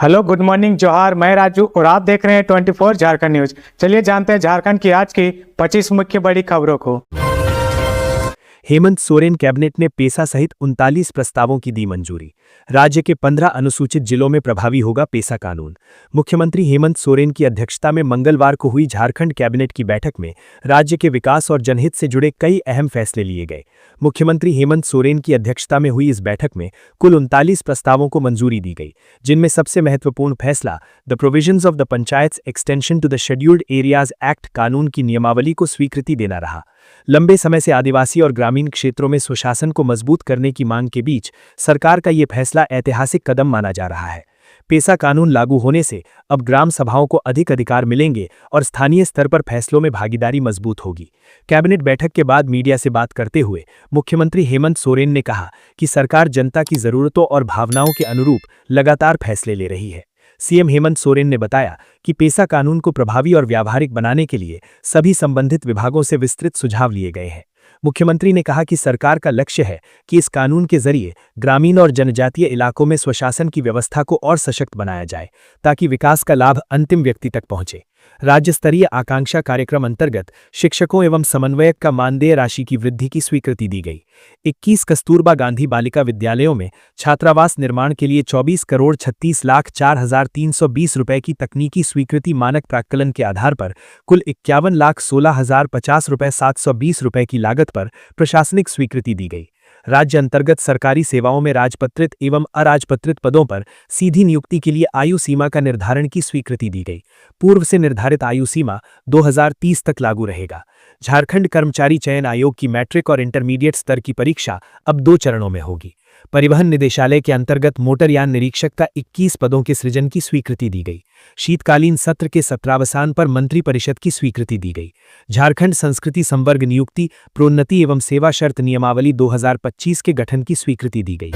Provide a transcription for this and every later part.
Hello, good morning, जोहार। मैं राजू और आप देख रहे हैं 24 झारखंड न्यूज। चलिए जानते हैं झारखंड की आज की 25 मुख्य बड़ी खबरों को। हेमंत सोरेन कैबिनेट ने पेसा सहित 39 प्रस्तावों की दी मंजूरी। राज्य के 15 अनुसूचित जिलों में प्रभावी होगा पेसा कानून। मुख्यमंत्री हेमंत सोरेन की अध्यक्षता में मंगलवार को हुई झारखंड कैबिनेट की बैठक में राज्य के विकास और जनहित से जुड़े कई अहम फैसले लिए गए। मुख्यमंत्री हेमंत सोरेन की अध्यक्षता में हुई इस बैठक में कुल 39 प्रस्तावों को मंजूरी दी गई, जिनमें सबसे महत्वपूर्ण फैसला the provisions of the Panchayats extension to the scheduled areas act कानून की नियमावली को स्वीकृति देना रहा। लंबे समय से आदिवासी और ग्रामीण क्षेत्रों में सुशासन को मजबूत करने की मांग के बीच सरकार का ये फैसला ऐतिहासिक कदम माना जा रहा है। पेसा कानून लागू होने से अब ग्राम सभाओं को अधिक अधिकार मिलेंगे और स्थानीय स्तर पर फैसलों में भागीदारी मजबूत होगी। कैबिनेट बैठक के बाद मीडिया से बात करते हुए मुख्यमंत्री हेमंत सोरेन ने कहा कि सरकार जनता की जरूरतों और भावनाओं के अनुरूप लगातार फैसले ले रही है। सीएम हेमंत सोरेन ने बताया कि पेसा कानून को प्रभावी और व्यावहारिक बनाने के लिए सभी संबंधित विभागों से विस्तृत सुझाव लिए गए हैं। मुख्यमंत्री ने कहा कि सरकार का लक्ष्य है कि इस कानून के जरिए ग्रामीण और जनजातीय इलाकों में स्वशासन की व्यवस्था को और सशक्त बनाया जाए, ताकि विकास का लाभ अंतिम व्यक्ति तक पहुंचे। राज्य स्तरीय आकांक्षा कार्यक्रम अंतर्गत शिक्षकों एवं समन्वयक का मानदेय राशि की वृद्धि की स्वीकृति दी गई। 21 कस्तूरबा गांधी बालिका विद्यालयों में छात्रावास निर्माण के लिए 24,36,04,320 रुपए की तकनीकी स्वीकृति मानक प्राक्कलन के आधार पर कुल 51,16,050 रुपए 720 रुपए की लागत पर प्रशासनिक स्वीकृति दी गई। राज्य अंतर्गत सरकारी सेवाओं में राजपत्रित एवं अराजपत्रित पदों पर सीधी नियुक्ति के लिए आयु सीमा का निर्धारण की स्वीकृति दी गई। पूर्व से निर्धारित आयु सीमा 2030 तक लागू रहेगा। झारखंड कर्मचारी चयन आयोग की मैट्रिक और इंटरमीडिएट स्तर की परीक्षा अब 2 चरणों में होगी। परिवहन निदेशालय के अंतर्गत मोटरयान निरीक्षक का 21 पदों के सृजन की स्वीकृति दी गई। शीतकालीन सत्र के सत्रावसान पर मंत्रिपरिषद की स्वीकृति दी गई। झारखंड संस्कृति संवर्ग नियुक्ति, प्रोन्नति एवं सेवा शर्त नियमावली 2025 के गठन की स्वीकृति दी गई।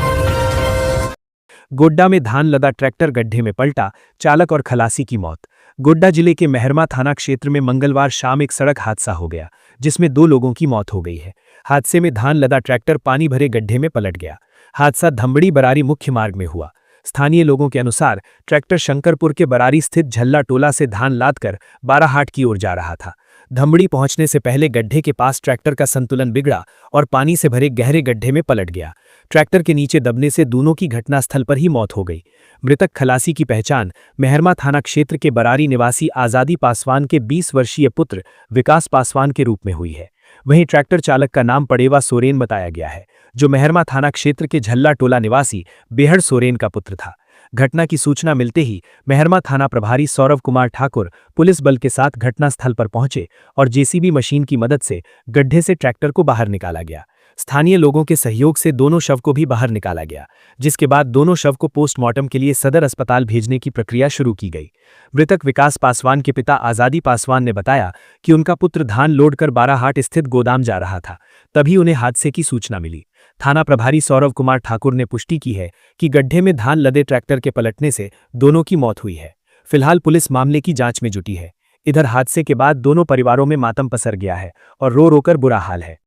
गोड्डा में धान लदा ट्रैक्टर गड्ढे में पलटा, चालक और खलासी की मौत। गोड्डा जिले के मेहरमा थाना क्षेत्र में मंगलवार शाम एक सड़क हादसा हो गया, जिसमें 2 लोगों की मौत हो गई है। हादसे में धान लदा ट्रैक्टर पानी भरे गड्ढे में पलट गया। हादसा धमड़ी बरारी मुख्य मार्ग में हुआ। स्थानीय लोगों के अनुसार ट्रैक्टर शंकरपुर के बरारी स्थित झल्ला टोला से धान लादकर बाराहाट की ओर जा रहा था। धमड़ी पहुंचने से पहले गड्ढे के पास ट्रैक्टर का संतुलन बिगड़ा और पानी से भरे गहरे गड्ढे में पलट गया। ट्रैक्टर के नीचे दबने से दोनों की घटनास्थल पर ही मौत हो गई। मृतक खलासी की पहचान मेहरमा थाना क्षेत्र के बरारी निवासी आजादी पासवान के 20 वर्षीय पुत्र विकास पासवान के रूप में हुई है। वहीं ट्रैक्टर चालक का नाम पड़ेवा सोरेन बताया गया है, जो मेहरमा थाना क्षेत्र के झल्ला टोला निवासी बेहड़ सोरेन का पुत्र था। घटना की सूचना मिलते ही मेहरमा थाना प्रभारी सौरव कुमार ठाकुर पुलिस बल के साथ घटनास्थल पर पहुंचे और जेसीबी मशीन की मदद से गड्ढे से ट्रैक्टर को बाहर निकाला गया। स्थानीय लोगों के सहयोग से दोनों शव को भी बाहर निकाला गया, जिसके बाद दोनों शव को पोस्टमार्टम के लिए सदर अस्पताल भेजने की प्रक्रिया शुरू की गई। मृतक विकास पासवान के पिता आजादी पासवान ने बताया कि उनका पुत्र धान लोडकर बाराहाट स्थित गोदाम जा रहा था, तभी उन्हें हादसे की सूचना मिली। थाना प्रभारी सौरव कुमार ठाकुर ने पुष्टि की है कि गड्ढे में धान लदे ट्रैक्टर के पलटने से दोनों की मौत हुई है। फिलहाल पुलिस मामले की जांच में जुटी है। इधर हादसे के बाद दोनों परिवारों में मातम पसर गया है और रो रोकर बुरा हाल है।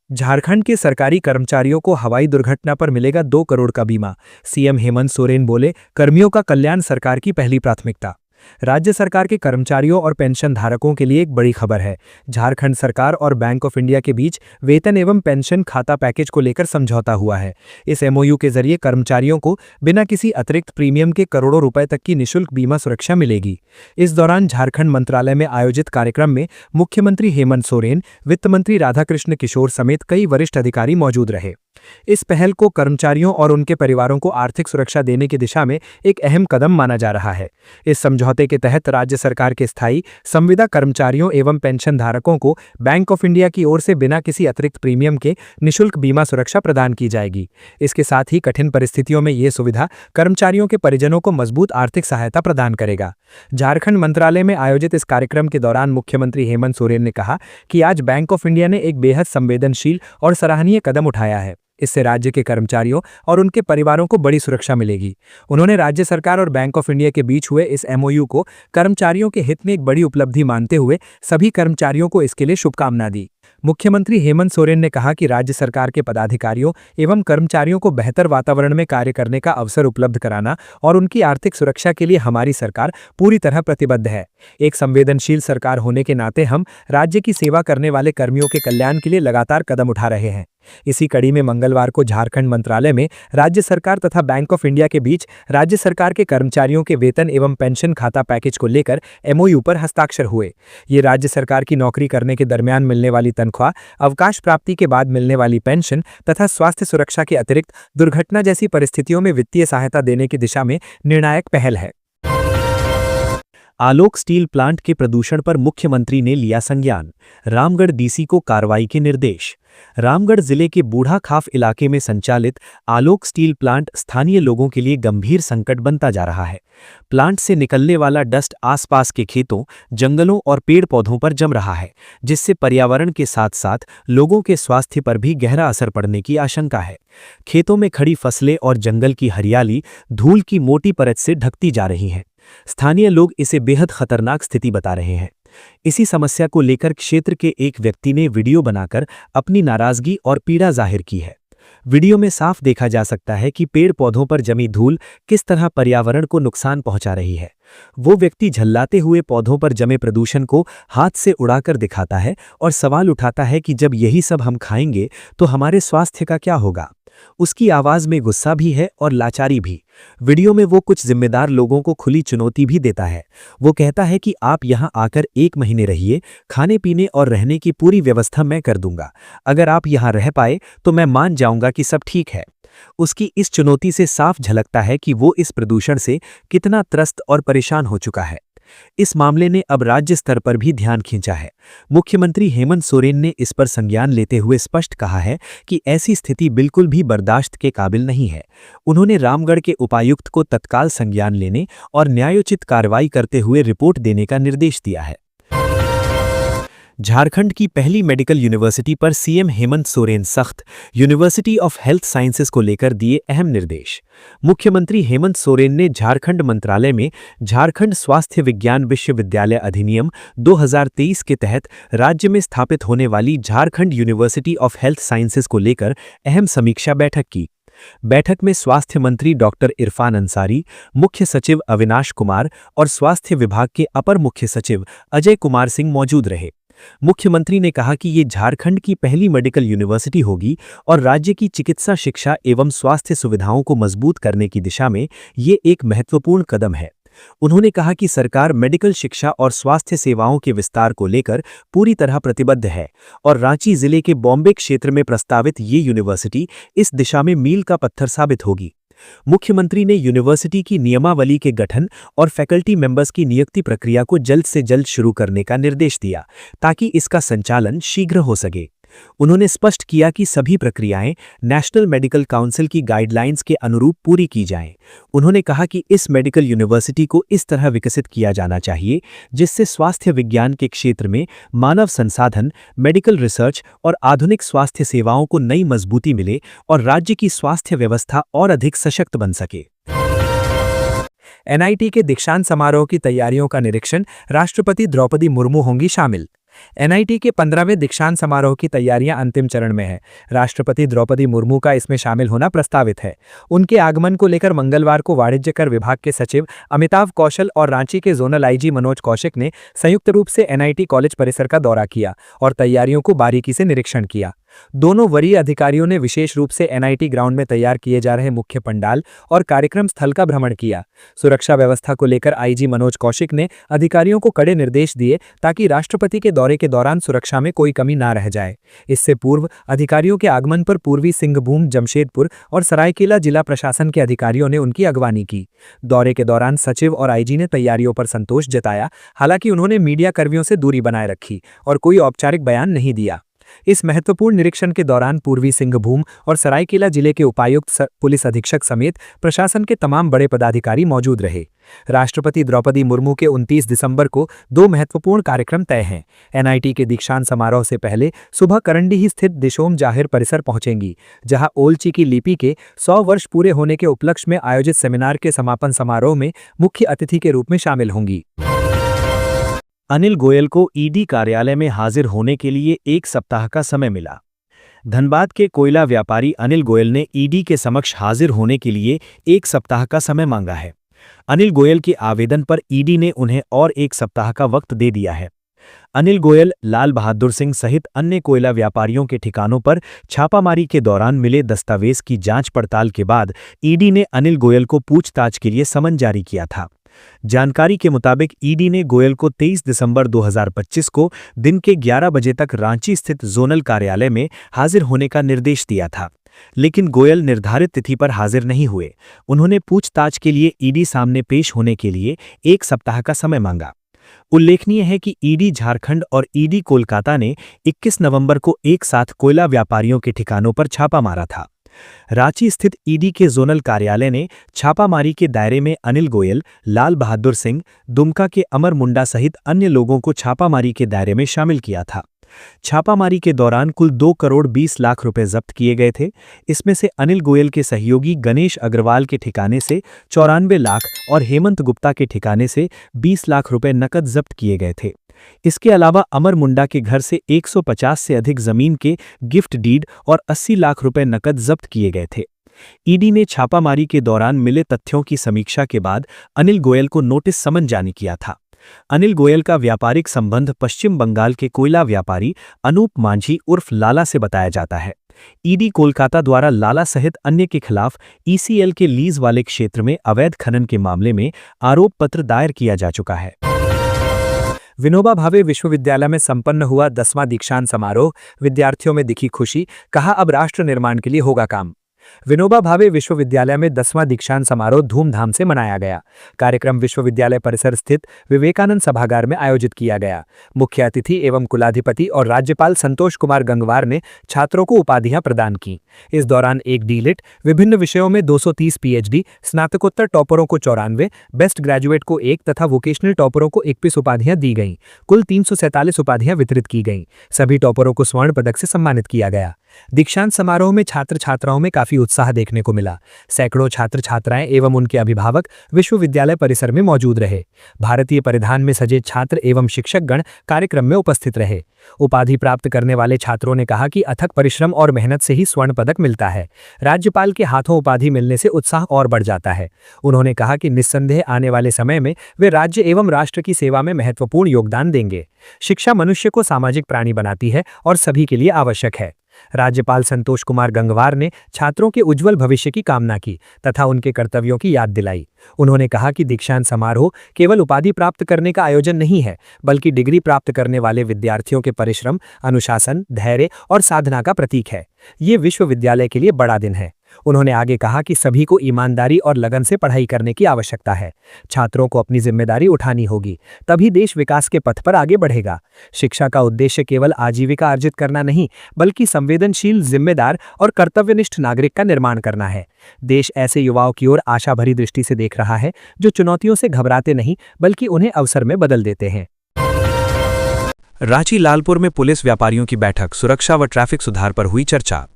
झारखंड के सरकारी कर्मचारियों को हवाई दुर्घटना पर मिलेगा 2 करोड़ का बीमा। सीएम हेमंत सोरेन बोले, कर्मियों का कल्याण सरकार की पहली प्राथमिकता। राज्य सरकार के कर्मचारियों और पेंशन धारकों के लिए एक बड़ी खबर है। झारखंड सरकार और बैंक ऑफ इंडिया के बीच वेतन एवं पेंशन खाता पैकेज को लेकर समझौता हुआ है। इस एमओयू के जरिए कर्मचारियों को बिना किसी अतिरिक्त प्रीमियम के करोड़ों रुपए तक की निःशुल्क बीमा सुरक्षा मिलेगी। इस दौरान झारखंड मंत्रालय में आयोजित कार्यक्रम में मुख्यमंत्री हेमंत सोरेन, वित्त मंत्री राधाकृष्ण किशोर समेत कई वरिष्ठ अधिकारी मौजूद रहे। इस पहल को कर्मचारियों और उनके परिवारों को आर्थिक सुरक्षा देने की दिशा में एक अहम कदम माना जा रहा है। इस समझौते के तहत राज्य सरकार के स्थायी संविदा कर्मचारियों एवं पेंशन धारकों को बैंक ऑफ इंडिया की ओर से बिना किसी अतिरिक्त प्रीमियम के निःशुल्क बीमा सुरक्षा प्रदान की जाएगी। इसके साथ ही कठिन परिस्थितियों में ये सुविधा कर्मचारियों के परिजनों को मजबूत आर्थिक सहायता प्रदान करेगा। झारखंड मंत्रालय में आयोजित इस कार्यक्रम के दौरान मुख्यमंत्री हेमंत सोरेन ने कहा कि आज बैंक ऑफ इंडिया ने एक बेहद संवेदनशील और सराहनीय कदम उठाया है। इससे राज्य के कर्मचारियों और उनके परिवारों को बड़ी सुरक्षा मिलेगी। उन्होंने राज्य सरकार और बैंक ऑफ इंडिया के बीच हुए इस एमओयू को कर्मचारियों के हित में एक बड़ी उपलब्धि मानते हुए सभी कर्मचारियों को इसके लिए शुभकामना दी। मुख्यमंत्री हेमंत सोरेन ने कहा कि राज्य सरकार के पदाधिकारियों एवं कर्मचारियों को बेहतर वातावरण में कार्य करने का अवसर उपलब्ध कराना और उनकी आर्थिक सुरक्षा के लिए हमारी सरकार पूरी तरह प्रतिबद्ध है। एक संवेदनशील सरकार होने के नाते हम राज्य की सेवा करने वाले कर्मियों के कल्याण के लिए लगातार कदम उठा रहे हैं। इसी कड़ी में मंगलवार को झारखंड मंत्रालय में राज्य सरकार तथा बैंक ऑफ इंडिया के बीच राज्य सरकार के कर्मचारियों के वेतन एवं पेंशन खाता पैकेज को लेकर एमओयू पर हस्ताक्षर हुए। ये राज्य सरकार की नौकरी करने के दरमियान मिलने वाली तनख्वाह, अवकाश प्राप्ति के बाद मिलने वाली पेंशन तथा स्वास्थ्य सुरक्षा के अतिरिक्त दुर्घटना जैसी परिस्थितियों में वित्तीय सहायता देने की दिशा में निर्णायक पहल है। आलोक स्टील प्लांट के प्रदूषण पर मुख्यमंत्री ने लिया संज्ञान, रामगढ़ डीसी को कार्रवाई के निर्देश। रामगढ़ जिले के बूढ़ा खाफ इलाके में संचालित आलोक स्टील प्लांट स्थानीय लोगों के लिए गंभीर संकट बनता जा रहा है। प्लांट से निकलने वाला डस्ट आसपास के खेतों, जंगलों और पेड़ पौधों पर जम रहा है, जिससे पर्यावरण के साथ साथ लोगों के स्वास्थ्य पर भी गहरा असर पड़ने की आशंका है। खेतों में खड़ी फसलें और जंगल की हरियाली धूल की मोटी परत से ढकती जा रही हैं। स्थानीय लोग इसे बेहद खतरनाक स्थिति बता रहे हैं। इसी समस्या को लेकर क्षेत्र के एक व्यक्ति ने वीडियो बनाकर अपनी नाराजगी और पीड़ा जाहिर की है। वीडियो में साफ देखा जा सकता है कि पेड़ पौधों पर जमी धूल किस तरह पर्यावरण को नुकसान पहुंचा रही है। वो व्यक्ति झल्लाते हुए पौधों पर जमे प्रदूषण को हाथ से उड़ाकर दिखाता है और सवाल उठाता है कि जब यही सब हम खाएंगे तो हमारे स्वास्थ्य का क्या होगा। उसकी आवाज में गुस्सा भी है और लाचारी भी। वीडियो में वो कुछ जिम्मेदार लोगों को खुली चुनौती भी देता है। वो कहता है कि आप यहां आकर 1 महीने रहिए, खाने पीने और रहने की पूरी व्यवस्था मैं कर दूंगा। अगर आप यहां रह पाए तो मैं मान जाऊंगा कि सब ठीक है। उसकी इस चुनौती से साफ झलकता है कि वो इस प्रदूषण से कितना त्रस्त और परेशान हो चुका है। इस मामले ने अब राज्य स्तर पर भी ध्यान खींचा है। मुख्यमंत्री हेमंत सोरेन ने इस पर संज्ञान लेते हुए स्पष्ट कहा है कि ऐसी स्थिति बिल्कुल भी बर्दाश्त के काबिल नहीं है। उन्होंने रामगढ़ के उपायुक्त को तत्काल संज्ञान लेने और न्यायोचित कार्रवाई करते हुए रिपोर्ट देने का निर्देश दिया है। झारखंड की पहली मेडिकल यूनिवर्सिटी पर सीएम हेमंत सोरेन सख्त, यूनिवर्सिटी ऑफ हेल्थ साइंसेज को लेकर दिए अहम निर्देश। मुख्यमंत्री हेमंत सोरेन ने झारखंड मंत्रालय में झारखंड स्वास्थ्य विज्ञान विश्वविद्यालय अधिनियम 2023 के तहत राज्य में स्थापित होने वाली Jharkhand university of health sciences को लेकर अहम समीक्षा बैठक की। बैठक में स्वास्थ्य मंत्री डॉक्टर इरफान अंसारी, मुख्य सचिव अविनाश कुमार और स्वास्थ्य विभाग के अपर मुख्य सचिव अजय कुमार सिंह मौजूद रहे। मुख्यमंत्री ने कहा कि ये झारखंड की पहली मेडिकल यूनिवर्सिटी होगी और राज्य की चिकित्सा शिक्षा एवं स्वास्थ्य सुविधाओं को मजबूत करने की दिशा में ये एक महत्वपूर्ण कदम है। उन्होंने कहा कि सरकार मेडिकल शिक्षा और स्वास्थ्य सेवाओं के विस्तार को लेकर पूरी तरह प्रतिबद्ध है और रांची जिले के बॉम्बे क्षेत्र में प्रस्तावित ये यूनिवर्सिटी इस दिशा में मील का पत्थर साबित होगी। मुख्यमंत्री ने यूनिवर्सिटी की नियमावली के गठन और फैकल्टी मेंबर्स की नियुक्ति प्रक्रिया को जल्द से जल्द शुरू करने का निर्देश दिया ताकि इसका संचालन शीघ्र हो सके। उन्होंने स्पष्ट किया कि सभी प्रक्रियाएं नेशनल मेडिकल काउंसिल की गाइडलाइंस के अनुरूप पूरी की जाएं। उन्होंने कहा कि इस मेडिकल यूनिवर्सिटी को इस तरह विकसित किया जाना चाहिए जिससे स्वास्थ्य विज्ञान के क्षेत्र में मानव संसाधन, मेडिकल रिसर्च और आधुनिक स्वास्थ्य सेवाओं को नई मजबूती मिले और राज्य की स्वास्थ्य व्यवस्था और अधिक सशक्त बन सके। एनआईटी के दीक्षांत समारोह की तैयारियों का निरीक्षण, राष्ट्रपति द्रौपदी मुर्मू होंगी शामिल। एनआईटी के 15वें दीक्षांत समारोह की तैयारियां अंतिम चरण में है। राष्ट्रपति द्रौपदी मुर्मू का इसमें शामिल होना प्रस्तावित है। उनके आगमन को लेकर मंगलवार को वाणिज्य कर विभाग के सचिव अमिताभ कौशल और रांची के जोनल आईजी मनोज कौशिक ने संयुक्त रूप से एनआईटी कॉलेज परिसर का दौरा किया और तैयारियों को बारीकी से निरीक्षण किया। दोनों वरीय अधिकारियों ने विशेष रूप से एनआईटी ग्राउंड में तैयार किए जा रहे मुख्य पंडाल और कार्यक्रम स्थल का भ्रमण किया। सुरक्षा व्यवस्था को लेकर आईजी मनोज कौशिक ने अधिकारियों को कड़े निर्देश दिए ताकि राष्ट्रपति के दौरे के दौरान सुरक्षा में कोई कमी ना रह जाए। इससे पूर्व अधिकारियों के आगमन पर पूर्वी सिंहभूम, जमशेदपुर और सरायकेला जिला प्रशासन के अधिकारियों ने उनकी अगवानी की। दौरे के दौरान सचिव और आईजी ने तैयारियों पर संतोष जताया। हालांकि उन्होंने मीडिया कर्मियों से दूरी बनाए रखी और कोई औपचारिक बयान नहीं दिया। इस महत्वपूर्ण निरीक्षण के दौरान पूर्वी सिंहभूम और सरायकेला जिले के उपायुक्त, पुलिस अधीक्षक समेत प्रशासन के तमाम बड़े पदाधिकारी मौजूद रहे। राष्ट्रपति द्रौपदी मुर्मू के 29 दिसंबर को 2 महत्वपूर्ण कार्यक्रम तय हैं। एनआईटी के दीक्षांत समारोह से पहले सुबह करंडी स्थित दिशोम जाहिर परिसर पहुंचेंगी, जहां ओलची की लिपि के 100 वर्ष पूरे होने के उपलक्ष्य में आयोजित सेमिनार के समापन समारोह में मुख्य अतिथि के रूप में शामिल होंगी। अनिल गोयल को ईडी कार्यालय में हाजिर होने के लिए 1 सप्ताह का समय मिला। धनबाद के कोयला व्यापारी अनिल गोयल ने ईडी के समक्ष हाजिर होने के लिए 1 सप्ताह का समय मांगा है। अनिल गोयल के आवेदन पर ईडी ने उन्हें और 1 सप्ताह का वक्त दे दिया है। अनिल गोयल, लाल बहादुर सिंह सहित अन्य कोयला व्यापारियों के ठिकानों पर छापामारी के दौरान मिले दस्तावेज की जांच पड़ताल के बाद ईडी ने अनिल गोयल को पूछताछ के लिए समन जारी किया था। जानकारी के मुताबिक ईडी ने गोयल को 23 दिसंबर 2025 को दिन के 11 बजे तक रांची स्थित जोनल कार्यालय में हाजिर होने का निर्देश दिया था, लेकिन गोयल निर्धारित तिथि पर हाजिर नहीं हुए। उन्होंने पूछताछ के लिए ईडी सामने पेश होने के लिए 1 सप्ताह का समय मांगा। उल्लेखनीय है कि ईडी झारखंड और ईडी कोलकाता ने 21 नवंबर को एक साथ कोयला व्यापारियों के ठिकानों पर छापा मारा था। रांची स्थित ईडी के जोनल कार्यालय ने छापामारी के दायरे में अनिल गोयल, लाल बहादुर सिंह, दुमका के अमर मुंडा सहित अन्य लोगों को छापामारी के दायरे में शामिल किया था। छापामारी के दौरान कुल 2 करोड़ 20 लाख रुपए जब्त किए गए थे। इसमें से अनिल गोयल के सहयोगी गणेश अग्रवाल के ठिकाने से 94 लाख और हेमंत गुप्ता के ठिकाने से 20 लाख रुपए नकद जब्त किए गए थे। इसके अलावा अमर मुंडा के घर से 150 से अधिक जमीन के गिफ्ट डीड और 80 लाख रुपए नकद जब्त किए गए थे। ईडी ने छापामारी के दौरान मिले तथ्यों की समीक्षा के बाद अनिल गोयल को नोटिस समन जारी किया था। अनिल गोयल का व्यापारिक संबंध पश्चिम बंगाल के कोयला व्यापारी अनूप मांझी उर्फ लाला से बताया जाता है। ईडी कोलकाता द्वारा लाला सहित अन्य के खिलाफ ईसीएल के लीज वाले क्षेत्र में अवैध खनन के मामले में आरोप पत्र दायर किया जा चुका है। विनोबा भावे विश्वविद्यालय में संपन्न हुआ 10वां दीक्षांत समारोह, विद्यार्थियों में दिखी खुशी, कहा अब राष्ट्र निर्माण के लिए होगा काम। विनोबा भावे विश्वविद्यालय में 10वां दीक्षांत समारोह धूमधाम से मनाया गया। कार्यक्रम विश्वविद्यालय परिसर स्थित विवेकानंद सभागार में आयोजित किया गया। मुख्य अतिथि एवं कुलाधिपति और राज्यपाल संतोष कुमार गंगवार ने छात्रों को उपाधियां प्रदान की। इस दौरान एक डीलिट, विभिन्न विषयों में 230 पीएचडी, स्नातकोत्तर टॉपरों को 94, बेस्ट ग्रेजुएट को 1 तथा वोकेशनल टॉपरों को 21 उपाधियां दी गईं। कुल 347 उपाधियां वितरित की गईं। सभी टॉपरों को स्वर्ण पदक से सम्मानित किया गया। दीक्षांत समारोह में छात्र छात्राओं में काफी उत्साह देखने को मिला। सैकड़ों छात्र छात्राएं एवं उनके अभिभावक विश्वविद्यालय परिसर में मौजूद रहे। भारतीय परिधान में सजे छात्र एवं शिक्षकगण कार्यक्रम में उपस्थित रहे। उपाधि प्राप्त करने वाले छात्रों ने कहा कि अथक परिश्रम और मेहनत से ही स्वर्ण पदक मिलता है। राज्यपाल के हाथों उपाधि मिलने से उत्साह और बढ़ जाता है। उन्होंने कहा कि निस्संदेह आने वाले समय में वे राज्य एवं राष्ट्र की सेवा में महत्वपूर्ण योगदान देंगे। शिक्षा मनुष्य को सामाजिक प्राणी बनाती है और सभी के लिए आवश्यक है। राज्यपाल संतोष कुमार गंगवार ने छात्रों के उज्जवल भविष्य की कामना की तथा उनके कर्तव्यों की याद दिलाई। उन्होंने कहा कि दीक्षांत समारोह केवल उपाधि प्राप्त करने का आयोजन नहीं है, बल्कि डिग्री प्राप्त करने वाले विद्यार्थियों के परिश्रम, अनुशासन, धैर्य और साधना का प्रतीक है। ये विश्वविद्यालय के लिए बड़ा दिन है। उन्होंने आगे कहा कि सभी को ईमानदारी और लगन से पढ़ाई करने की आवश्यकता है। छात्रों को अपनी जिम्मेदारी उठानी होगी, तभी देश विकास के पथ पर आगे बढ़ेगा। शिक्षा का उद्देश्य केवल आजीविका अर्जित करना नहीं, बल्कि संवेदनशील, जिम्मेदार और कर्तव्यनिष्ठ नागरिक का निर्माण करना है। देश ऐसे युवाओं की ओर आशा भरी दृष्टि से देख रहा है जो चुनौतियों से घबराते नहीं, बल्कि उन्हें अवसर में बदल देते हैं। रांची लालपुर में पुलिस व्यापारियों की बैठक, सुरक्षा व ट्रैफिक सुधार पर हुई चर्चा।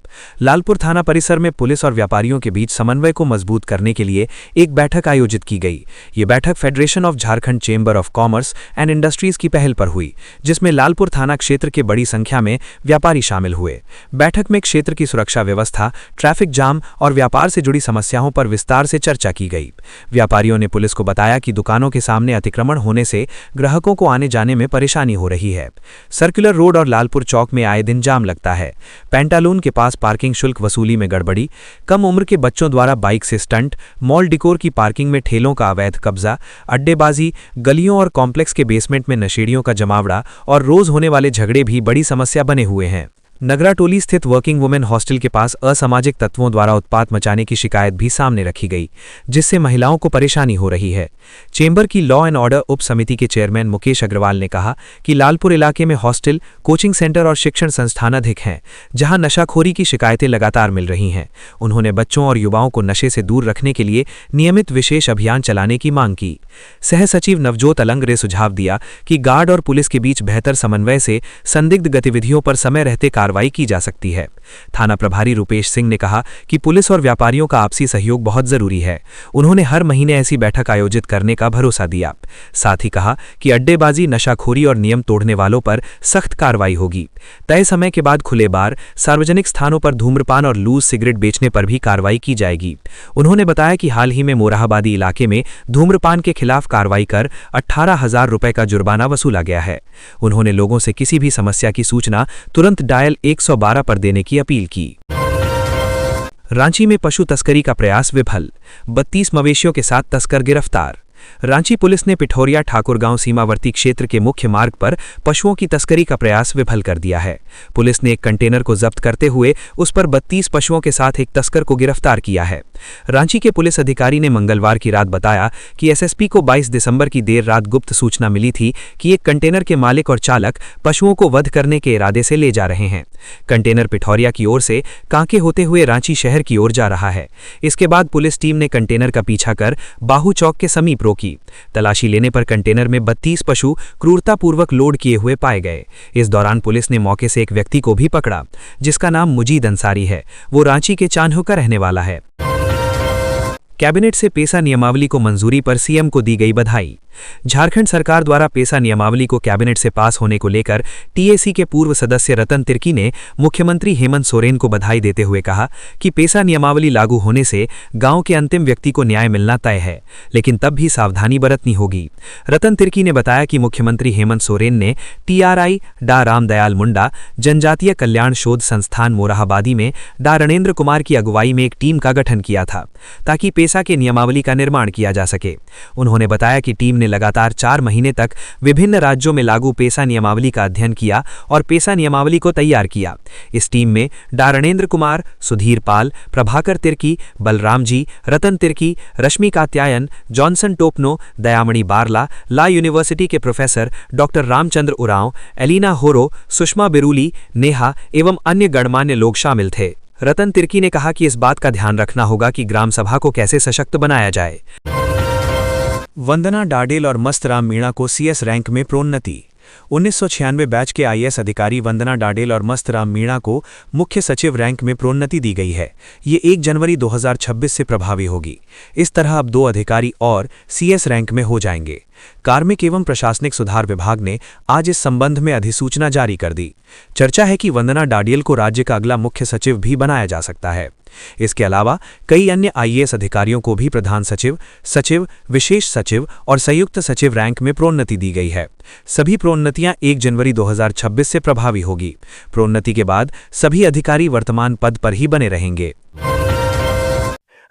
लालपुर थाना परिसर में पुलिस और व्यापारियों के बीच समन्वय को मजबूत करने के लिए एक बैठक आयोजित की गई। ये बैठक federation of Jharkhand chamber of commerce and industries की पहल पर हुई, जिसमें लालपुर थाना क्षेत्र के बड़ी संख्या में व्यापारी शामिल हुए। बैठक में क्षेत्र की सुरक्षा व्यवस्था, ट्रैफिक जाम और व्यापार से जुड़ी समस्याओं पर विस्तार से चर्चा की गई। व्यापारियों ने पुलिस को बताया कि दुकानों के सामने अतिक्रमण होने से ग्राहकों को आने जाने में परेशानी हो रही है। सर्कुलर रोड और लालपुर चौक में आए दिन जाम लगता है। पेंटालून के पास पार्किंग शुल्क वसूली में गड़बड़ी, कम उम्र के बच्चों द्वारा बाइक से स्टंट, मॉल डिकोर की पार्किंग में ठेलों का अवैध कब्जा, अड्डेबाजी, गलियों और कॉम्प्लेक्स के बेसमेंट में नशेड़ियों का जमावड़ा और रोज होने वाले झगड़े भी बड़ी समस्या बने हुए हैं। नगराटोली स्थित वर्किंग वुमेन हॉस्टल के पास असामाजिक तत्वों द्वारा उत्पात मचाने की शिकायत भी सामने रखी गई, जिससे महिलाओं को परेशानी हो रही है। चेंबर की लॉ एंड ऑर्डर उप समिति के चेयरमैन मुकेश अग्रवाल ने कहा कि लालपुर इलाके में हॉस्टल, कोचिंग सेंटर और शिक्षण संस्थान अधिक हैं, जहां नशाखोरी की शिकायतें लगातार मिल रही हैं। उन्होंने बच्चों और युवाओं को नशे से दूर रखने के लिए नियमित विशेष अभियान चलाने की मांग की। सह सचिव नवजोत अलंग ने सुझाव दिया कि गार्ड और पुलिस के बीच बेहतर समन्वय से संदिग्ध गतिविधियों पर समय रहते कार्रवाई की जा सकती है। थाना प्रभारी रुपेश सिंह ने कहा कि पुलिस और व्यापारियों का आपसी सहयोग बहुत जरूरी है। उन्होंने हर महीने ऐसी बैठक आयोजित करने का भरोसा दिया। साथ ही कहा कि अड्डेबाजी, नशाखोरी और नियम तोड़ने वालों पर सख्त कार्रवाई होगी। तय समय के बाद खुले बार, सार्वजनिक स्थानों पर धूम्रपान और लूज सिगरेट बेचने पर भी कार्रवाई की जाएगी। उन्होंने बताया कि हाल ही में मोरहाबादी इलाके में धूम्रपान के खिलाफ कार्रवाई कर 18,000 रुपए का जुर्माना वसूला गया है। उन्होंने लोगों से किसी भी समस्या की सूचना तुरंत डायल 112 पर देने की अपील की। रांची में पशु तस्करी का प्रयास विफल, 32 मवेशियों के साथ तस्कर गिरफ्तार। रांची पुलिस ने पिठोरिया ठाकुरगांव सीमावर्ती क्षेत्र के मुख्य मार्ग पर पशुओं की तस्करी का प्रयास विफल कर दिया है। पुलिस ने एक कंटेनर को जब्त करते हुए उस पर 32 पशुओं के साथ एक तस्कर को गिरफ्तार किया है। रांची के पुलिस अधिकारी ने मंगलवार की रात बताया कि एसएसपी को 22 दिसंबर की देर रात गुप्त सूचना मिली थी कि एक कंटेनर के मालिक और चालक पशुओं को वध करने के इरादे से ले जा रहे हैं। कंटेनर पिठौरिया की ओर से कांके होते हुए रांची शहर की ओर जा रहा है। इसके बाद पुलिस टीम ने कंटेनर का पीछा कर बाहू चौक के समीप रोकी। तलाशी लेने पर कंटेनर में 32 पशु क्रूरतापूर्वक लोड किए हुए पाए गए। इस दौरान पुलिस ने मौके से एक व्यक्ति को भी पकड़ा, जिसका नाम मुजीद अंसारी है। वो रांची के चान्हो का रहने वाला है। कैबिनेट से पेसा नियमावली को मंजूरी पर सीएम को दी गई बधाई। झारखंड सरकार द्वारा पेसा नियमावली को कैबिनेट से पास होने को लेकर टीएसी के पूर्व सदस्य रतन तिर्की ने मुख्यमंत्री हेमंत सोरेन को बधाई देते हुए कहा कि पेसा नियमावली लागू होने से गांव के अंतिम व्यक्ति को न्याय मिलना तय है, लेकिन तब भी सावधानी बरतनी होगी। रतन तिर्की ने बताया कि मुख्यमंत्री हेमंत सोरेन ने टीआरआई डा रामदयाल मुंडा जनजातीय कल्याण शोध संस्थान मोरहाबादी में डा रणेंद्र कुमार की अगुवाई में एक टीम का गठन किया था ताकि पेसा के नियमावली का निर्माण किया जा सके। उन्होंने बताया कि टीम ने लगातार 4 महीने तक विभिन्न राज्यों में लागू पेसा नियमावली का अध्ययन किया और पेसा नियमावली को तैयार किया। इस टीम में डा रणेंद्र कुमार, सुधीर पाल, प्रभाकर तिर्की, बलराम जी, रतन तिर्की, रश्मि कात्यायन, जॉनसन टोपनो, दयामणि बारला, ला यूनिवर्सिटी के प्रोफेसर डॉक्टर रामचंद्र उरांव, एलिना होरो, सुषमा बिरूली, नेहा एवं अन्य गणमान्य लोग शामिल थे। रतन तिर्की ने कहा कि इस बात का ध्यान रखना होगा कि ग्राम सभा को कैसे सशक्त बनाया जाए। वंदना डाडेल और मस्तराम मीणा को सीएस रैंक में प्रोन्नति। 1996 बैच के आईएएस अधिकारी वंदना डाडेल और मस्तराम मीणा को मुख्य सचिव रैंक में प्रोन्नति दी गई है। ये 1 जनवरी 2026 से प्रभावी होगी। इस तरह अब 2 अधिकारी और सीएस रैंक में हो जाएंगे। कार्मिक एवं प्रशासनिक सुधार विभाग ने आज इस संबंध में अधिसूचना जारी कर दी। चर्चा है कि वंदना डाडेल को राज्य का अगला मुख्य सचिव भी बनाया जा सकता है। इसके अलावा कई अन्य आईएएस अधिकारियों को भी प्रधान सचिव, सचिव, विशेष सचिव और संयुक्त सचिव रैंक में प्रोन्नति दी गई है। सभी प्रोन्नतियां 1 जनवरी 2026 से प्रभावी होगी। प्रोन्नति के बाद सभी अधिकारी वर्तमान पद पर ही बने रहेंगे।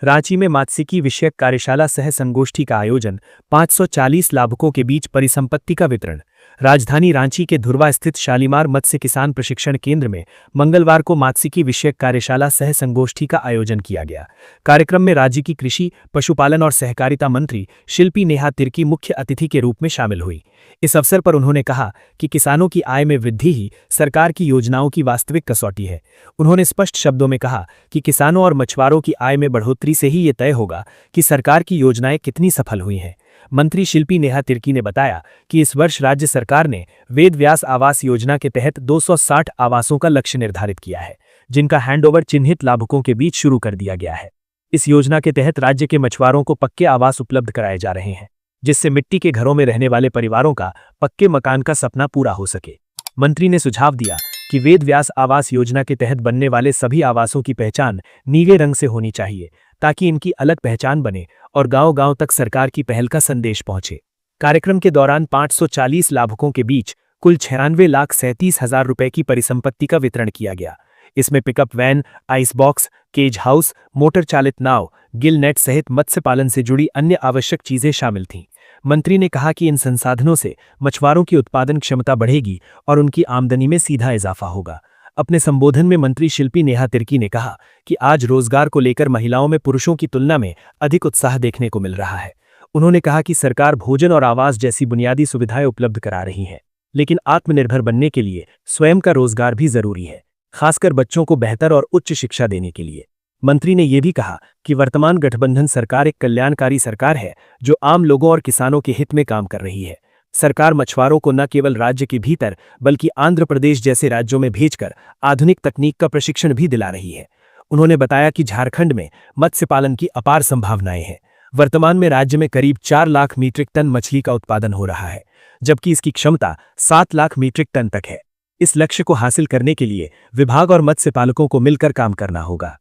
रांची में मात्स्यिकी विषयक कार्यशाला सह संगोष्ठी का आयोजन, 540 लाभुकों के बीच परिसंपत्ति का वितरण। राजधानी रांची के धुर्वा स्थित शालीमार मत्स्य किसान प्रशिक्षण केंद्र में मंगलवार को मात्स्यिकी विषयक कार्यशाला सह संगोष्ठी का आयोजन किया गया। कार्यक्रम में राज्य की कृषि, पशुपालन और सहकारिता मंत्री शिल्पी नेहा तिर्की मुख्य अतिथि के रूप में शामिल हुई। इस अवसर पर उन्होंने कहा कि किसानों की आय में वृद्धि ही सरकार की योजनाओं की वास्तविक कसौटी है। उन्होंने स्पष्ट शब्दों में कहा कि किसानों और मछुआरों की आय में बढ़ोतरी से ही ये तय होगा कि सरकार की योजनाएं कितनी सफल हुई हैं। मंत्री शिल्पी नेहा तिर्की ने बताया कि इस वर्ष राज्य सरकार ने वेद व्यास आवास योजना के तहत 260 आवासों का लक्ष्य निर्धारित किया है, जिनका हैंडओवर चिन्हित लाभुकों के बीच शुरू कर दिया गया है। इस योजना के तहत राज्य के मछुआरों को पक्के आवास उपलब्ध कराए जा रहे हैं, जिससे मिट्टी के घरों में रहने वाले परिवारों का पक्के मकान का सपना पूरा हो सके। मंत्री ने सुझाव दिया कि वेद व्यास आवास योजना के तहत बनने वाले सभी आवासों की पहचान नीले रंग से होनी चाहिए, ताकि इनकी अलग पहचान बने और गांव-गांव तक सरकार की पहल का संदेश पहुंचे। कार्यक्रम के दौरान 540 लाभुकों के बीच कुल 96,37,000 रुपए की परिसंपत्ति का वितरण किया गया। इसमें pickup van, ice box, cage house, motor चालित नाव, गिल नेट सहित मत्स्य पालन से जुड़ी अन्य आवश्यक चीजें शामिल थीं। मंत्री ने कहा कि इन संसाधनों से मछुआरों की उत्पादन क्षमता बढ़ेगी और उनकी आमदनी में सीधा इजाफा होगा। अपने संबोधन में मंत्री शिल्पी नेहा तिर्की ने कहा कि आज रोजगार को लेकर महिलाओं में पुरुषों की तुलना में अधिक उत्साह देखने को मिल रहा है। उन्होंने कहा कि सरकार भोजन और आवास जैसी बुनियादी सुविधाएं उपलब्ध करा रही है, लेकिन आत्मनिर्भर बनने के लिए स्वयं का रोजगार भी जरूरी है, खासकर बच्चों को बेहतर और उच्च शिक्षा देने के लिए। मंत्री ने यह भी कहा कि वर्तमान गठबंधन सरकार एक कल्याणकारी सरकार है, जो आम लोगों और किसानों के हित में काम कर रही है। सरकार मछुआरों को न केवल राज्य के भीतर बल्कि आंध्र प्रदेश जैसे राज्यों में भेजकर आधुनिक तकनीक का प्रशिक्षण भी दिला रही है। उन्होंने बताया कि झारखंड में मत्स्य पालन की अपार संभावनाएं हैं। वर्तमान में राज्य में करीब 4 लाख मीट्रिक टन मछली का उत्पादन हो रहा है, जबकि इसकी क्षमता 7 लाख मीट्रिक टन तक है। इस लक्ष्य को हासिल करने के लिए विभाग और मत्स्य पालकों को मिलकर काम करना होगा।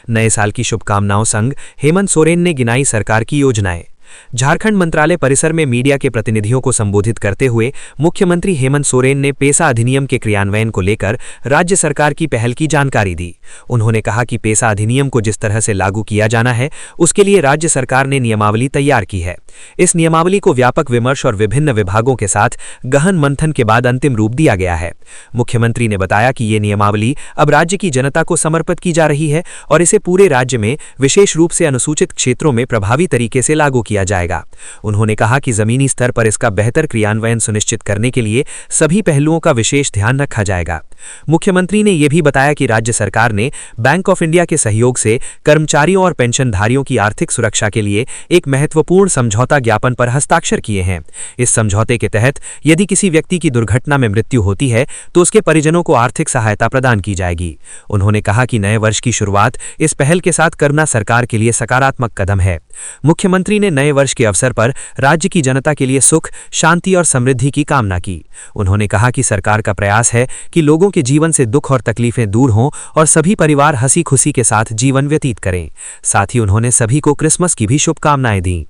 नए साल की शुभकामनाओं संग हेमंत सोरेन ने गिनाई सरकार की योजनाएं। झारखंड मंत्रालय परिसर में मीडिया के प्रतिनिधियों को संबोधित करते हुए मुख्यमंत्री हेमंत सोरेन ने पेसा अधिनियम के क्रियान्वयन को लेकर राज्य सरकार की पहल की जानकारी दी। उन्होंने कहा कि पेसा अधिनियम को जिस तरह से लागू किया जाना है उसके लिए राज्य सरकार ने नियमावली तैयार की है। इस नियमावली को व्यापक विमर्श और विभिन्न विभागों के साथ गहन मंथन के बाद अंतिम रूप दिया गया है। मुख्यमंत्री ने बताया कि ये नियमावली अब राज्य की जनता को समर्पित की जा रही है और इसे पूरे राज्य में विशेष रूप से अनुसूचित क्षेत्रों में प्रभावी तरीके से लागू किया जाएगा। उन्होंने कहा कि जमीनी स्तर पर इसका बेहतर क्रियान्वयन सुनिश्चित करने के लिए सभी पहलुओं का विशेष ध्यान रखा जाएगा। मुख्यमंत्री ने यह भी बताया कि राज्य सरकार ने बैंक ऑफ इंडिया के सहयोग से कर्मचारियों और पेंशनधारियों की आर्थिक सुरक्षा के लिए एक महत्वपूर्ण समझौता ज्ञापन पर हस्ताक्षर किए हैं। इस समझौते के तहत यदि किसी व्यक्ति की दुर्घटना में मृत्यु होती है तो उसके परिजनों को आर्थिक सहायता प्रदान की जाएगी। उन्होंने कहा कि नए वर्ष की शुरुआत इस पहल के साथ करना सरकार के लिए सकारात्मक कदम है। मुख्यमंत्री ने नए वर्ष के अवसर पर राज्य की जनता के लिए सुख, शांति और समृद्धि की कामना की। उन्होंने कहा कि सरकार का प्रयास है कि लोगों के जीवन से दुख और तकलीफें दूर हों और सभी परिवार हंसी खुशी के साथ जीवन व्यतीत करें। साथ ही उन्होंने सभी को क्रिसमस की भी शुभकामनाएं दी।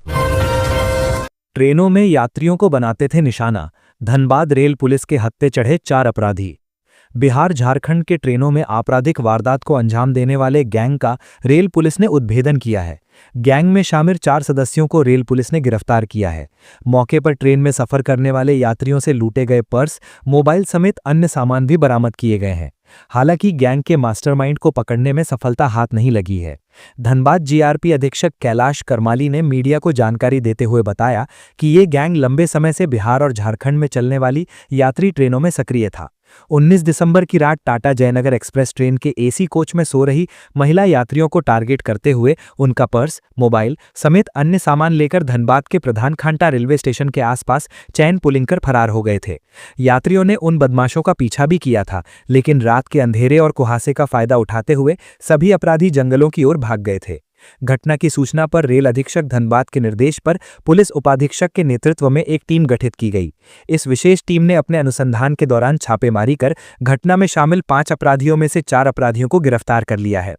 ट्रेनों में यात्रियों को बनाते थे निशाना, धनबाद रेल पुलिस के हत्थे चढ़े 4 अपराधी। बिहार झारखंड के ट्रेनों में आपराधिक वारदात को अंजाम देने वाले गैंग का रेल पुलिस ने उद्भेदन किया है। गैंग में शामिल 4 सदस्यों को रेल पुलिस ने गिरफ्तार किया है। मौके पर ट्रेन में सफर करने वाले यात्रियों से लूटे गए पर्स, मोबाइल समेत अन्य सामान भी बरामद किए गए हैं। हालांकि गैंग के मास्टरमाइंड को पकड़ने में सफलता हाथ नहीं लगी है। धनबाद जीआरपी अधीक्षक कैलाश करमाली ने मीडिया को जानकारी देते हुए बताया कि ये गैंग लंबे समय से बिहार और झारखंड में चलने वाली यात्री ट्रेनों में सक्रिय था। 19 दिसंबर की रात टाटा जयनगर एक्सप्रेस ट्रेन के एसी कोच में सो रही महिला यात्रियों को टारगेट करते हुए उनका पर्स, मोबाइल समेत अन्य सामान लेकर धनबाद के प्रधान खांटा रेलवे स्टेशन के आसपास चैन पुलिंग कर फरार हो गए थे। यात्रियों ने उन बदमाशों का पीछा भी किया था, लेकिन रात के अंधेरे और कुहासे का फायदा उठाते हुए सभी अपराधी जंगलों की ओर भाग गए थे। घटना की सूचना पर रेल अधीक्षक धनबाद के निर्देश पर पुलिस उपाधीक्षक के नेतृत्व में एक टीम गठित की गई। इस विशेष टीम ने अपने अनुसंधान के दौरान छापेमारी कर घटना में शामिल 5 अपराधियों में से 4 अपराधियों को गिरफ्तार कर लिया है।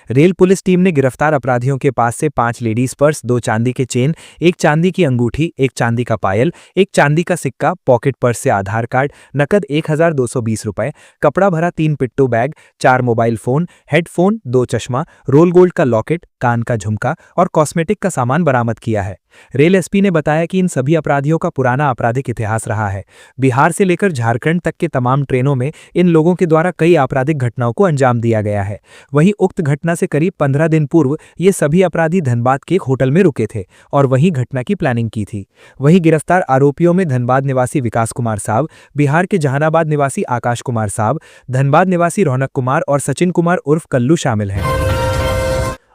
रेल पुलिस टीम ने गिरफ्तार अपराधियों के पास से 5 लेडीज पर्स, 2 चांदी के चेन, 1 चांदी की अंगूठी, 1 चांदी का पायल, 1 चांदी का सिक्का, पॉकेट पर्स से आधार कार्ड, नकद 1220 रुपए, कपड़ा भरा 3 पिट्टू बैग, 4 मोबाइल फोन, हेडफोन, 2 चश्मा, रोल गोल्ड का लॉकेट, कान का झुमका और कॉस्मेटिक का सामान बरामद किया है। रेल एसपी ने बताया कि इन सभी अपराधियों का पुराना आपराधिक इतिहास रहा है। बिहार से लेकर झारखंड तक के तमाम ट्रेनों में इन लोगों के द्वारा कई आपराधिक घटनाओं को अंजाम दिया गया है। वहीं उक्त घटना से करीब 15 दिन पूर्व ये सभी अपराधी धनबाद के एक होटल में रुके थे और वहीं घटना की प्लानिंग की थी। वहीं गिरफ्तार आरोपियों में धनबाद निवासी विकास कुमार साहब, बिहार के जहानाबाद निवासी आकाश कुमार साहब, धनबाद निवासी रौनक कुमार और सचिन कुमार उर्फ कल्लू शामिल हैं।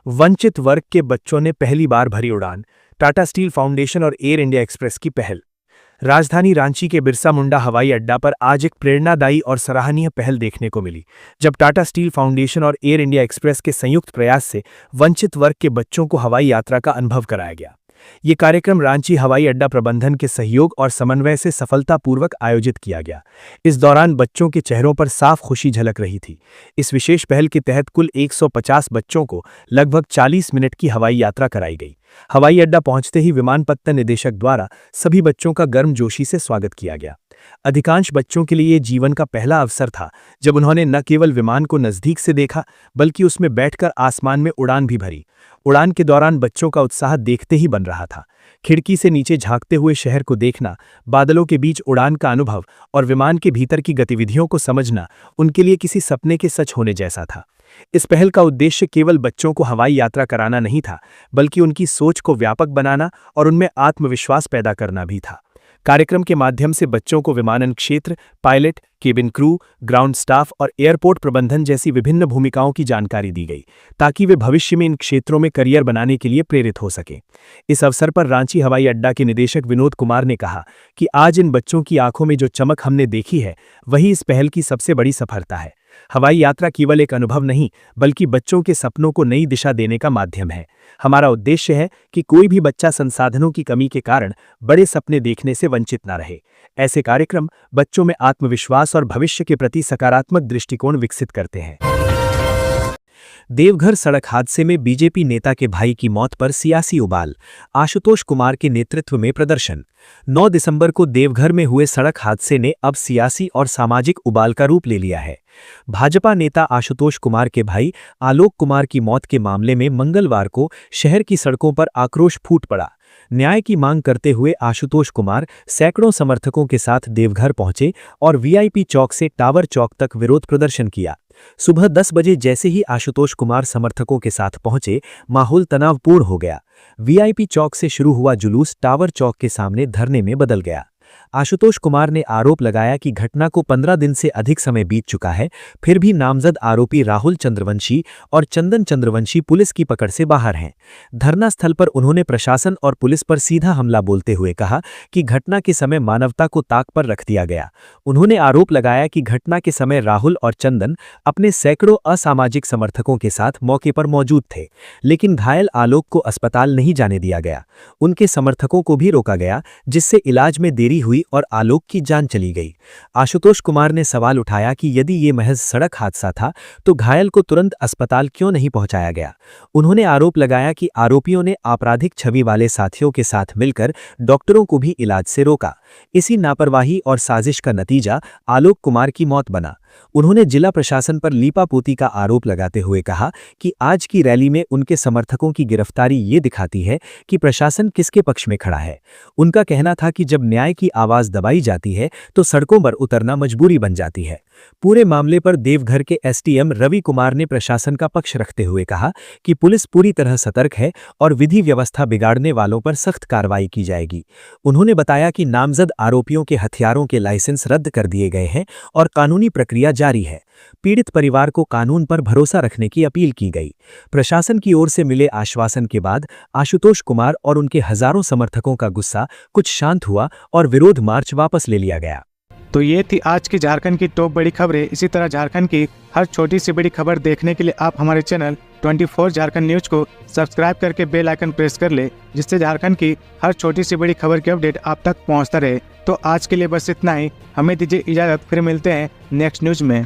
वंचित वर्ग के बच्चों ने पहली बार भरी उड़ान, टाटा स्टील फाउंडेशन और एयर इंडिया एक्सप्रेस की पहल। राजधानी रांची के बिरसा मुंडा हवाई अड्डा पर आज एक प्रेरणादायी और सराहनीय पहल देखने को मिली, जब टाटा स्टील फाउंडेशन और एयर इंडिया एक्सप्रेस के संयुक्त प्रयास से वंचित वर्ग के बच्चों को हवाई यात्रा का अनुभव कराया गया। ये कार्यक्रम रांची हवाई अड्डा प्रबंधन के सहयोग और समन्वय से सफलतापूर्वक आयोजित किया गया। इस दौरान बच्चों के चेहरों पर साफ खुशी झलक रही थी। इस विशेष पहल के तहत कुल 150 बच्चों को लगभग 40 मिनट की हवाई यात्रा कराई गई। हवाई अड्डा पहुंचते ही विमानपत्तन निदेशक द्वारा सभी बच्चों का गर्मजोशी से स्वागत किया गया। अधिकांश बच्चों के लिए ये जीवन का पहला अवसर था जब उन्होंने न केवल विमान को नजदीक से देखा बल्कि उसमें बैठकर आसमान में उड़ान भी भरी। उड़ान के दौरान बच्चों का उत्साह देखते ही बन रहा था। खिड़की से नीचे झांकते हुए शहर को देखना, बादलों के बीच उड़ान का अनुभव और विमान के भीतर की गतिविधियों को समझना उनके लिए किसी सपने के सच होने जैसा था। इस पहल का उद्देश्य केवल बच्चों को हवाई यात्रा कराना नहीं था, बल्कि उनकी सोच को व्यापक बनाना और उनमें आत्मविश्वास पैदा करना भी था। कार्यक्रम के माध्यम से बच्चों को विमानन क्षेत्र, pilot, cabin crew, ground staff और एयरपोर्ट प्रबंधन जैसी विभिन्न भूमिकाओं की जानकारी दी गई, ताकि वे भविष्य में इन क्षेत्रों में करियर बनाने के लिए प्रेरित हो सकें। इस अवसर पर रांची हवाई अड्डा के निदेशक विनोद कुमार ने कहा कि आज इन बच्चों की आंखों में जो चमक हमने देखी है, वही इस पहल की सबसे बड़ी सफलता है। हवाई यात्रा केवल एक अनुभव नहीं, बल्कि बच्चों के सपनों को नई दिशा देने का माध्यम है। हमारा उद्देश्य है कि कोई भी बच्चा संसाधनों की कमी के कारण बड़े सपने देखने से वंचित न रहे। ऐसे कार्यक्रम बच्चों में आत्मविश्वास और भविष्य के प्रति सकारात्मक दृष्टिकोण विकसित करते हैं। देवघर सड़क हादसे में बीजेपी नेता के भाई की मौत पर सियासी उबाल, आशुतोष कुमार के नेतृत्व में प्रदर्शन। 9 दिसंबर को देवघर में हुए सड़क हादसे ने अब सियासी और सामाजिक उबाल का रूप ले लिया है। भाजपा नेता आशुतोष कुमार के भाई आलोक कुमार की मौत के मामले में मंगलवार को शहर की सड़कों पर आक्रोश फूट पड़ा। न्याय की मांग करते हुए आशुतोष कुमार सैकड़ों समर्थकों के साथ देवघर पहुंचे और वीआईपी चौक से टावर चौक तक विरोध प्रदर्शन किया। सुबह 10 बजे जैसे ही आशुतोष कुमार समर्थकों के साथ पहुंचे, माहौल तनावपूर्ण हो गया। वीआईपी चौक से शुरू हुआ जुलूस टावर चौक के सामने धरने में बदल गया। आशुतोष कुमार ने आरोप लगाया कि घटना को 15 दिन से अधिक समय बीत चुका है, फिर भी नामजद आरोपी राहुल चंद्रवंशी और चंदन चंद्रवंशी पुलिस की पकड़ से बाहर हैं। धरना स्थल पर उन्होंने प्रशासन और पुलिस पर सीधा हमला बोलते हुए कहा कि घटना के समय मानवता को ताक पर रख दिया गया। उन्होंने आरोप लगाया कि घटना के समय राहुल और चंदन अपने सैकड़ों असामाजिक समर्थकों के साथ मौके पर मौजूद थे, लेकिन घायल आलोक को अस्पताल नहीं जाने दिया गया। उनके समर्थकों को भी रोका गया, जिससे इलाज में देरी हुई और आलोक की जान चली गई। आशुतोष कुमार ने सवाल उठाया कि यदि ये महज सड़क हादसा था तो घायल को तुरंत अस्पताल क्यों नहीं पहुंचाया गया। उन्होंने आरोप लगाया कि आरोपियों ने आपराधिक छवि वाले साथियों के साथ मिलकर डॉक्टरों को भी इलाज से रोका। इसी लापरवाही और साजिश का नतीजा आलोक कुमार की मौत बना। उन्होंने जिला प्रशासन पर लीपापोती का आरोप लगाते हुए कहा कि आज की रैली में उनके समर्थकों की गिरफ्तारी ये दिखाती है कि प्रशासन किसके पक्ष में खड़ा है। उनका कहना था कि जब न्याय की आवाज दबाई जाती है तो सड़कों पर उतरना मजबूरी बन जाती है। पूरे मामले पर देवघर के एसडीएम रवि कुमार ने प्रशासन का पक्ष रखते हुए कहा कि पुलिस पूरी तरह सतर्क है और विधि व्यवस्था बिगाड़ने वालों पर सख्त कार्रवाई की जाएगी। उन्होंने बताया कि नामजद आरोपियों के हथियारों के लाइसेंस रद्द कर दिए गए हैं और कानूनी प्रक्रिया जारी है। पीड़ित परिवार को कानून पर भरोसा रखने की अपील की गई। प्रशासन की ओर से मिले आश्वासन के बाद आशुतोष कुमार और उनके हजारों समर्थकों का गुस्सा कुछ शांत हुआ और विरोध मार्च वापस ले लिया गया। तो ये थी आज की झारखंड की टॉप बड़ी खबरें। इसी तरह झारखंड की हर छोटी सी बड़ी खबर देखने के लिए आप हमारे चैनल 24 झारखंड न्यूज को सब्सक्राइब करके बेल आइकन प्रेस कर ले, जिससे झारखंड की हर छोटी सी बड़ी खबर की अपडेट आप तक पहुंचता रहे। तो आज के लिए बस इतना ही। हमें दीजिए इजाजत, फिर मिलते हैं नेक्स्ट न्यूज में।